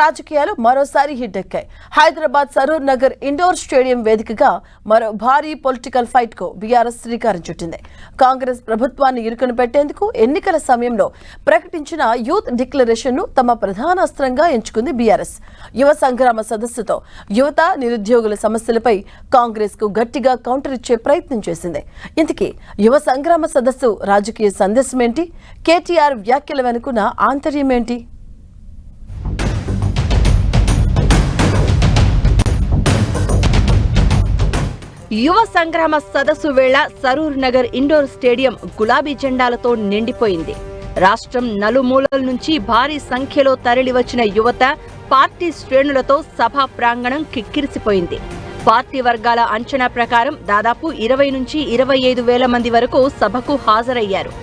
రాజకీయాలు మరోసారి హిట్టెక్కాయి. Hyderabad Saroor Nagar indoor stadium వేదికగా మరో భారీ పొలిటికల్ ఫైట్ కు బీఆర్ఎస్ శ్రీకారం చుట్టింది. కాంగ్రెస్ ప్రభుత్వాన్ని ఇరుకును పెట్టేందుకు ఎన్నికల సమయంలో ప్రకటించిన యూత్ డిక్లరేషన్ ను తమ ప్రధాన అస్త్రంగా ఎంచుకుంది బీఆర్ఎస్. యువ సంగ్రామ సదస్సుతో యువత నిరుద్యోగుల సమస్యలపై కాంగ్రెస్ కు గట్టిగా కౌంటర్ ఇచ్చే ప్రయత్నం చేసింది. ఇంతకీ యువ సంగ్రామ సదస్సు రాజకీయ సందేశం ఏంటి? కేటీఆర్ వ్యాఖ్యల వెనుకున్న ఆంతర్యం ఏంటి? యువ సంగ్రామ సదస్సు వేళ సరూర్ నగర్ ఇండోర్ స్టేడియం గులాబీ జెండాలతో నిండిపోయింది. రాష్ట్రం నలుమూలల నుంచి భారీ సంఖ్యలో తరలివచ్చిన యువత, పార్టీ శ్రేణులతో సభా ప్రాంగణం కిక్కిరిసిపోయింది. పార్టీ వర్గాల అంచనా ప్రకారం దాదాపు 20 నుంచి 25 వేల మంది వరకు సభకు హాజరయ్యారు.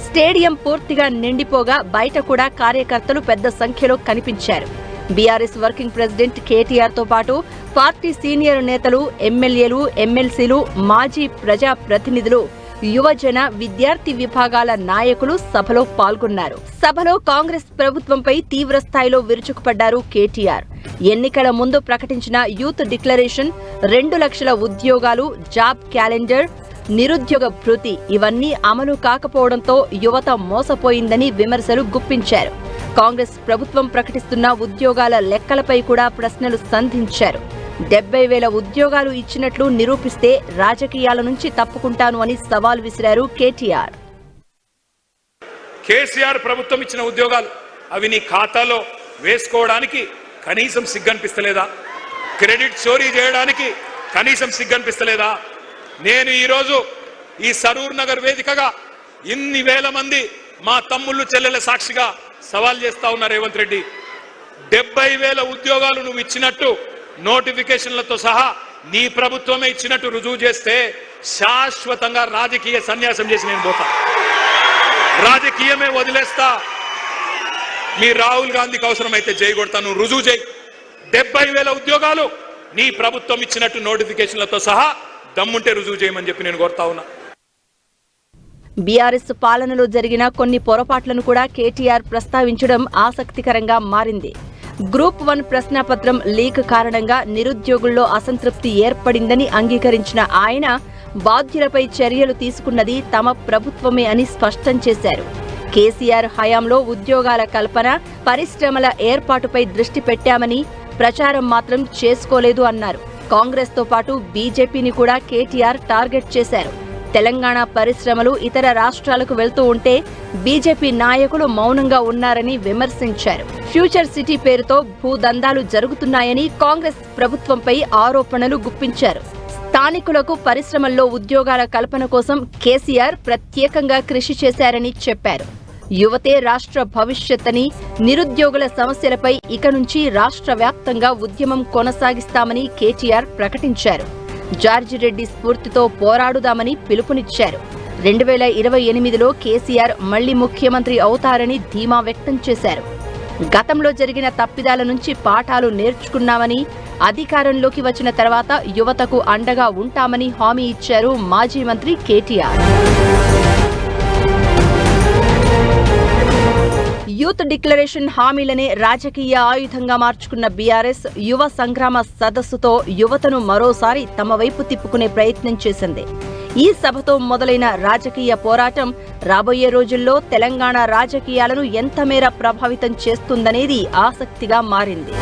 స్టేడియం పూర్తిగా నిండిపోగా బయట కూడా కార్యకర్తలు పెద్ద సంఖ్యలో కనిపించారు. బీఆర్ఎస్ వర్కింగ్ ప్రెసిడెంట్ కేటీఆర్ తో పాటు పార్టీ సీనియర్ నేతలు, ఎమ్మెల్యేలు, ఎమ్మెల్సీలు, మాజీ ప్రజా ప్రతినిధులు, యువజన, విద్యార్థి విభాగాల నాయకులు సభలో పాల్గొన్నారు. సభలో కాంగ్రెస్ ప్రభుత్వంపై తీవ్ర స్థాయిలో విరుచుకుపడ్డారు కేటీఆర్. ఎన్నికల ముందు ప్రకటించిన యూత్ డిక్లరేషన్, 2 లక్షల ఉద్యోగాలు, జాబ్ క్యాలెండర్, నిరుద్యోగ భృతి ఇవన్నీ అమలు కాకపోవడంతో యువత మోసపోయిందని విమర్శలు గుప్పించారు. కాంగ్రెస్ ప్రభుత్వం ప్రకటిస్తున్న ఉద్యోగాల లెక్కలపై కూడా ప్రశ్నలు సంధించారు. 70,000 ఉద్యోగాలు ఇచ్చినట్లు నిరూపిస్తే రాజకీయాల నుంచి తప్పుకుంటాను అని సవాల్ విసిరారు కేటీఆర్. కేసీఆర్ ప్రభుత్వం ఇచ్చిన ఉద్యోగాలు అవి నీ ఖాతాలో వేసుకోవడానికి కనీసం సిగ్గనిపిస్తలేదా? క్రెడిట్ చోరీ చేయడానికి కనీసం సిగ్గనిపిస్తలేదా? నేను ఈరోజు ఈ సరూర్ నగర్ వేదికగా ఇన్ని వేల మంది మా తమ్ముళ్ళు చెల్లెల సాక్షిగా సవాల్ చేస్తా ఉన్నా రేవంత్ రెడ్డి, 70,000 ఉద్యోగాలు నువ్వు ఇచ్చినట్టు నోటిఫికేషన్లతో సహా నీ ప్రభుత్వమే ఇచ్చినట్టు రుజువు చేస్తే శాశ్వతంగా రాజకీయ సన్యాసం చేసి నేను పోతా, రాజకీయమే వదిలేస్తా. మీ రాహుల్ గాంధీకి అవసరమైతే జై కొడతాను, రుజువు చేయి. 70,000 ఉద్యోగాలు నీ ప్రభుత్వం ఇచ్చినట్టు నోటిఫికేషన్లతో సహా దమ్ముంటే రుజువు చేయమని చెప్పి నేను కోరుతా ఉన్నా. బీఆర్ఎస్ పాలనలో జరిగిన కొన్ని పొరపాట్లను కూడా కేటీఆర్ ప్రస్తావించడం ఆసక్తికరంగా మారింది. గ్రూప్ 1 ప్రశ్నాపత్రం లీక్ కారణంగా నిరుద్యోగుల్లో అసంతృప్తి ఏర్పడిందని అంగీకరించిన ఆయన బాధ్యులపై చర్యలు తీసుకున్నది తమ ప్రభుత్వమే అని స్పష్టం చేశారు. కేసీఆర్ హయాంలో ఉద్యోగాల కల్పన, పరిశ్రమల ఏర్పాటుపై దృష్టి పెట్టామని, ప్రచారం మాత్రం చేసుకోలేదు అన్నారు. కాంగ్రెస్ తో పాటు బీజేపీని కూడా కేటీఆర్ టార్గెట్ చేశారు. తెలంగాణ పరిశ్రమలు ఇతర రాష్ట్రాలకు వెళ్తూ ఉంటే బీజేపీ నాయకులు మౌనంగా ఉన్నారని విమర్శించారు. ఫ్యూచర్ సిటీ పేరుతో భూదందాలు జరుగుతున్నాయని కాంగ్రెస్ ప్రభుత్వంపై ఆరోపణలు గుప్పించారు. స్థానికులకు పరిశ్రమల్లో ఉద్యోగాల కల్పన కోసం కేసీఆర్ ప్రత్యేకంగా కృషి చేశారని చెప్పారు. యువతే రాష్ట్ర భవిష్యత్తని, నిరుద్యోగుల సమస్యలపై ఇక నుంచి రాష్ట్ర వ్యాప్తంగా ఉద్యమం కొనసాగిస్తామని కేటీఆర్ ప్రకటించారు. జార్జి రెడ్డి స్ఫూర్తితో పోరాడుదామని పిలుపునిచ్చారు. 2028లో కేసీఆర్ మళ్లీ ముఖ్యమంత్రి అవుతారని ధీమా వ్యక్తం చేశారు. గతంలో జరిగిన తప్పిదాల నుంచి పాఠాలు నేర్చుకున్నామని, అధికారంలోకి వచ్చిన తర్వాత యువతకు అండగా ఉంటామని హామీ ఇచ్చారు మాజీ మంత్రి కేటీఆర్. యూత్ డిక్లరేషన్ హామీలనే రాజకీయ ఆయుధంగా మార్చుకున్న బీఆర్ఎస్ యువ సంగ్రామ సదస్సుతో యువతను మరోసారి తమ వైపు తిప్పుకునే ప్రయత్నం చేసింది. ఈ సభతో మొదలైన రాజకీయ పోరాటం రాబోయే రోజుల్లో తెలంగాణ రాజకీయాలను ఎంత మేర ప్రభావితం చేస్తుందనేది ఆసక్తిగా మారింది.